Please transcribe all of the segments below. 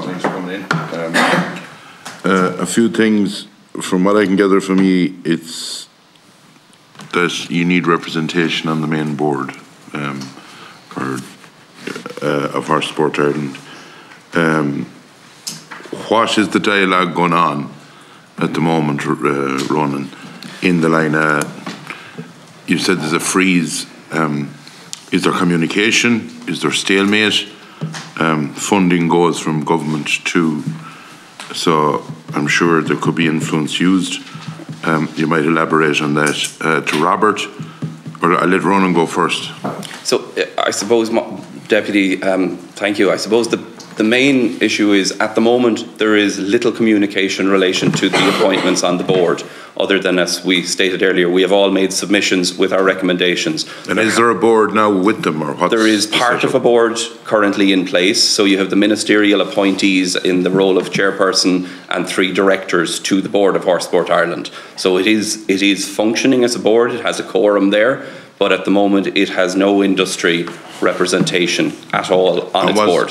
thanks for coming in. A few things, from what I can gather from you, it's that you need representation on the main board of Horse Sport Ireland. What is the dialogue going on at the moment, Ronan, in the line? You said there's a freeze. Is there communication? Is there stalemate? Funding goes from government to, so I'm sure there could be influence used. You might elaborate on that. To Robert, or I'll let Ronan go first. So I suppose, Deputy, thank you. I suppose the main issue is, at the moment, there is little communication in relation to the appointments on the board, other than, as we stated earlier, we have all made submissions with our recommendations. And is there a board now with them, or what? There is part of a board currently in place. So you have the ministerial appointees in the role of chairperson and 3 directors to the board of Horse Sport Ireland. So it is functioning as a board. It has a quorum there, but at the moment it has no industry representation at all on its board.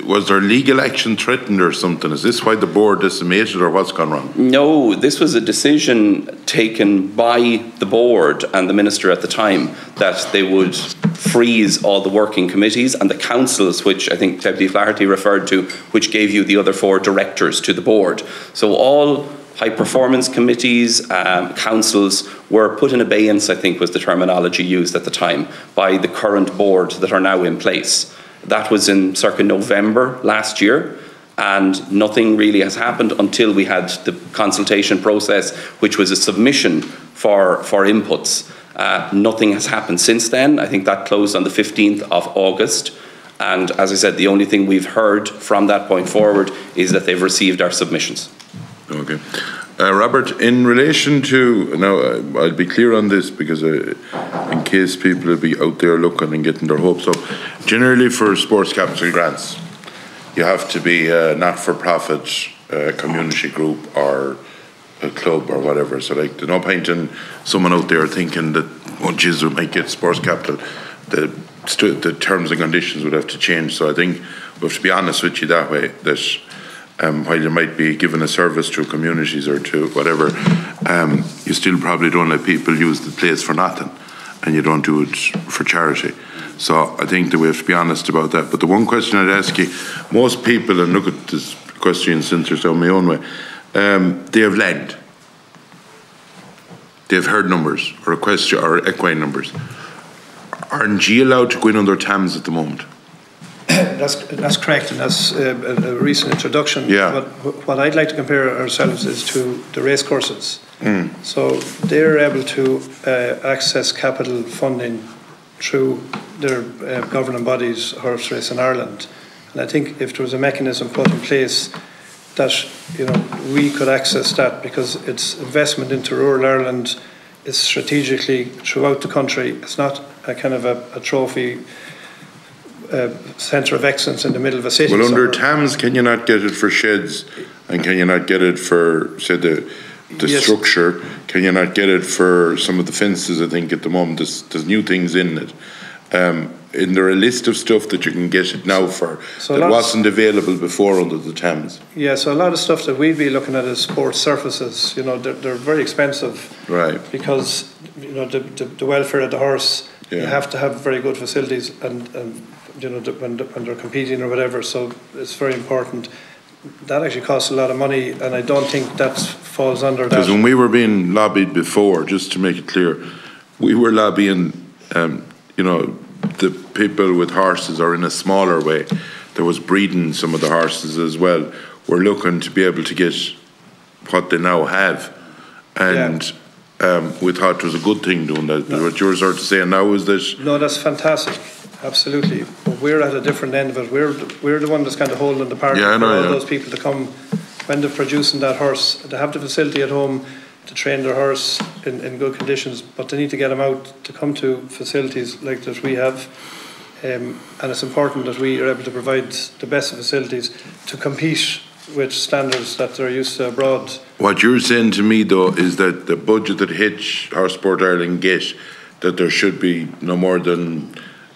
Was there legal action threatened or something? Is this why the board decimated, or what's gone wrong? No, this was a decision taken by the board and the minister at the time that they would freeze all the working committees and the councils, which I think Deputy Flaherty referred to, which gave you the other 4 directors to the board. So all high performance committees, councils were put in abeyance, I think was the terminology used at the time, by the current board that are now in place. That was in circa November last year, and nothing really has happened until we had the consultation process, which was a submission for inputs. Nothing has happened since then. I think that closed on the 15th of August. And as I said, the only thing we've heard from that point forward is that they've received our submissions. Okay. Robert, in relation to, now I'll be clear on this because in case people will be out there looking and getting their hopes up, generally for sports capital grants, you have to be a not-for-profit community group or a club or whatever. So like, there's no point in someone out there thinking that, oh geez, we might get sports capital. The terms and conditions would have to change. So I think we have to be honest with you that way, that while you might be giving a service to communities or to whatever, you still probably don't let people use the place for nothing, and you don't do it for charity. So I think that we have to be honest about that. But the one question I'd ask you, most people, and look at this question since it's on my own way, they have land. They've heard numbers or equine numbers. Aren't you allowed to go in under TAMS at the moment? That's correct, and that's a recent introduction. Yeah. But what I'd like to compare ourselves is to the race courses. So they're able to access capital funding through their governing bodies, Horse Race in Ireland. And I think if there was a mechanism put in place that, you know, we could access that, because it's investment into rural Ireland is strategically throughout the country. It's not a kind of a trophy centre of excellence in the middle of a city. Well, under TAMS, can you not get it for sheds, and can you not get it for, say, the yes, structure? Can you not get it for some of the fences? I think at the moment there's new things in it. Is there a list of stuff that you can get it now for that wasn't available before under the TAMS? Yeah, so a lot of stuff that we'd be looking at is sports surfaces. You know, they're very expensive, right? Because you know the welfare of the horse. Yeah. You have to have very good facilities, and you know, when they're competing or whatever. So it's very important. That actually costs a lot of money, and I don't think that falls under that. Because when we were being lobbied before, just to make it clear, we were lobbying, you know, the people with horses, or in a smaller way, there was breeding some of the horses as well. We're looking to be able to get what they now have, and we thought it was a good thing doing that. No. What you're sort of saying now is that... No, that's fantastic. Absolutely. But we're at a different end of it. We're the one that's kind of holding the party for all those people to come when they're producing that horse. They have the facility at home to train their horse in good conditions, but they need to get them out to come to facilities like that we have. And it's important that we are able to provide the best facilities to compete with standards that they're used to abroad. What you're saying to me, though, is that the budget that Horse Sport Ireland get, that there should be no more than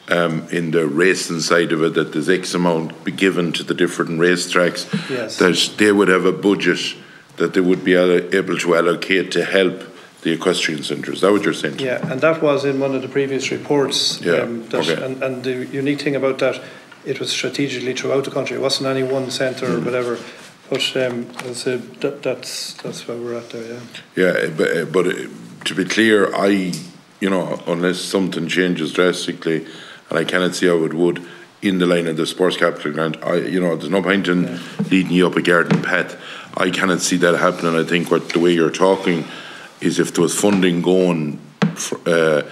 in the racing side of it, that there's X amount be given to the different racetracks, Yes. that they would have a budget that they would be able to allocate to help the equestrian centre. Is that what you're saying? Yeah, and that was in one of the previous reports. Yeah, and the unique thing about that, it was strategically throughout the country. It wasn't any one centre or whatever. But that's where we're at there. Yeah. Yeah, but to be clear, unless something changes drastically, and I cannot see how it would in the line of the sports capital grant, there's no point in leading you up a garden path. I cannot see that happening. I think the way you're talking is if there was funding going to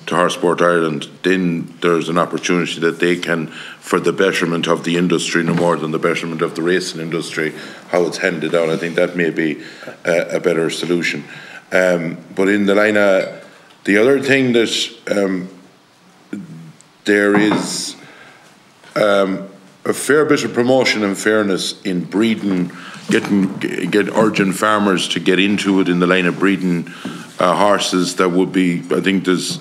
Horse Sport Ireland, then there's an opportunity that they can, for the betterment of the industry, no more than the betterment of the racing industry, how it's handed out. I think that may be a better solution. But in the line of the other thing that there is a fair bit of promotion and fairness in breeding, urging farmers to get into it in the line of breeding horses. That would be, I think there's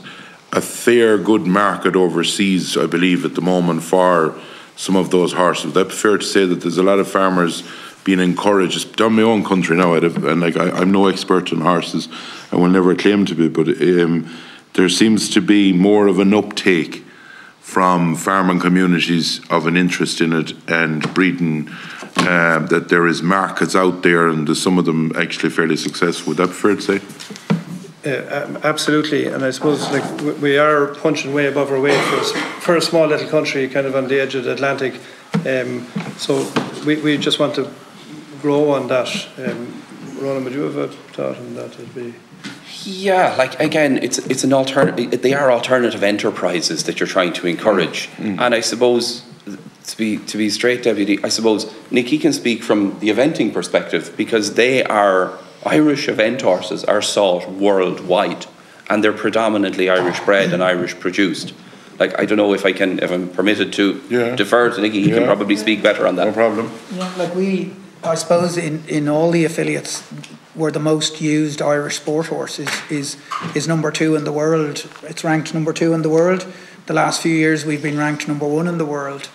a fair good market overseas, I believe, at the moment for some of those horses. Would that be fair to say that there's a lot of farmers being encouraged? It's down my own country now, and I'm no expert on horses, I will never claim to be, but there seems to be more of an uptake from farming communities of an interest in it and breeding, that there is markets out there, and there's some of them actually fairly successful. Would that be fair to say? Absolutely, and I suppose we are punching way above our weight for a small little country, kind of on the edge of the Atlantic. So we just want to grow on that. Ronan, would you have a thought on that? It'd be... Yeah, again, it's an alternative. They are alternative enterprises that you're trying to encourage, and I suppose to be straight, Deputy, I suppose Nicky can speak from the eventing perspective, because Irish event horses are sought worldwide, and they're predominantly Irish bred and Irish produced. I don't know if I'm permitted to defer to Nicky. He can probably speak better on that. No problem. Yeah, I suppose in all the affiliates, where the most used Irish sport horse is number 2 in the world. It's ranked number 2 in the world. The last few years we've been ranked number 1 in the world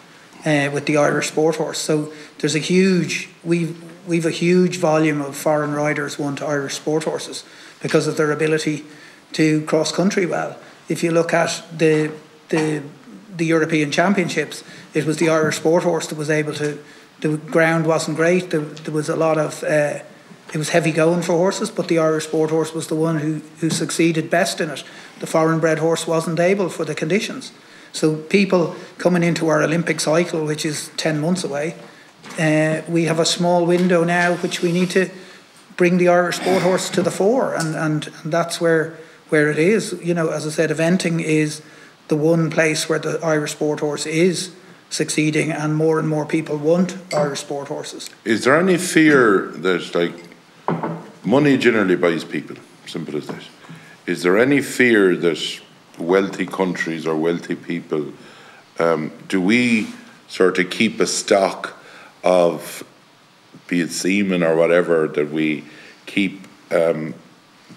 with the Irish sport horse. So there's we've a huge volume of foreign riders want Irish sport horses because of their ability to cross country well. If you look at the European Championships, it was the Irish sport horse that was able to. The ground wasn't great. There was a lot of. It was heavy going for horses, but the Irish sport horse was the one who succeeded best in it. The foreign bred horse wasn't able for the conditions. So people coming into our Olympic cycle, which is 10 months away, we have a small window now which we need to bring the Irish sport horse to the fore, and that's where it is. As I said, eventing is the one place where the Irish sport horse is succeeding, and more people want Irish sport horses. Is there any fear that money generally buys people, simple as that? Is there any fear that wealthy countries or wealthy people, do we sort of keep a stock of, be it semen or whatever, that we keep the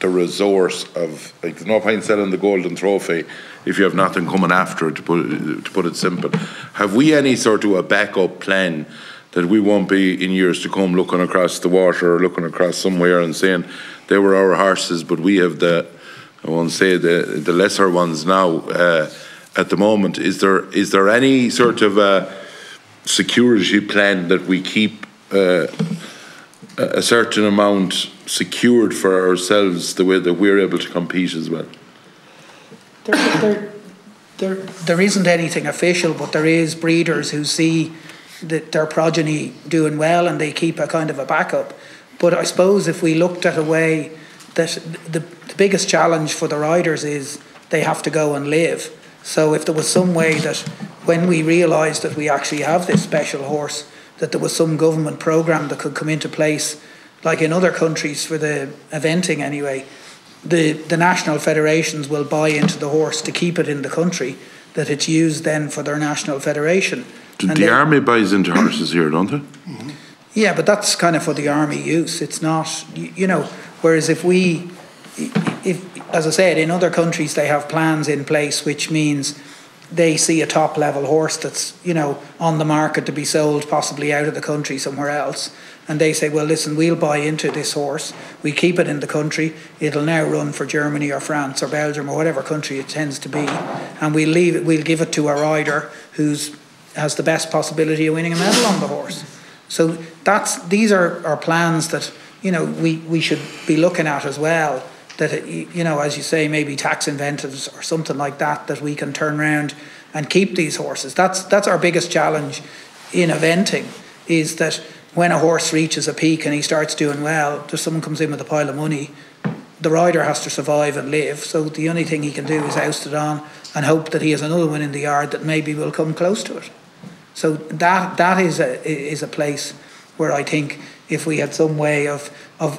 resource of, there's no point selling the golden trophy if you have nothing coming after it, to put it simple. Have we any sort of a backup plan that we won't be in years to come looking across the water or looking across somewhere and saying they were our horses, but we have I won't say the lesser ones now at the moment? Is there any sort of a security plan that we keep a certain amount secured for ourselves, the way that we're able to compete as well? There isn't anything official, but there is breeders who see that their progeny doing well and they keep a kind of a backup. But I suppose if we looked at a way that the biggest challenge for the riders is they have to go and live. So if there was some way that when we realised that we actually have this special horse, that there was some government programme that could come into place, like in other countries for the eventing anyway, the national federations will buy into the horse to keep it in the country, that it's used then for their national federation. The army buys into horses here, don't they? Mm-hmm. Yeah, but that's kind of for the army use. It's not, whereas if as I said, in other countries they have plans in place, which means they see a top level horse that's, you know, on the market to be sold possibly out of the country somewhere else, and they say, well, listen, we'll buy into this horse, we keep it in the country, it'll now run for Germany or France or Belgium or whatever country it tends to be, and we'll give it to a rider who's has the best possibility of winning a medal on the horse. So these are plans that, you know, we should be looking at as well. That, you know, as you say, maybe tax incentives or something like that, that we can turn around and keep these horses. That's our biggest challenge in eventing, is that when a horse reaches a peak and he starts doing well, there's someone comes in with a pile of money, the rider has to survive and live. So the only thing he can do is oust it on and hope that he has another one in the yard that maybe will come close to it. So that is a place where I think if we had some way of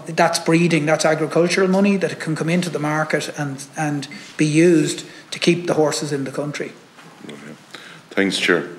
that's breeding, that's agricultural money that can come into the market and be used to keep the horses in the country. Okay. Thanks, Chair.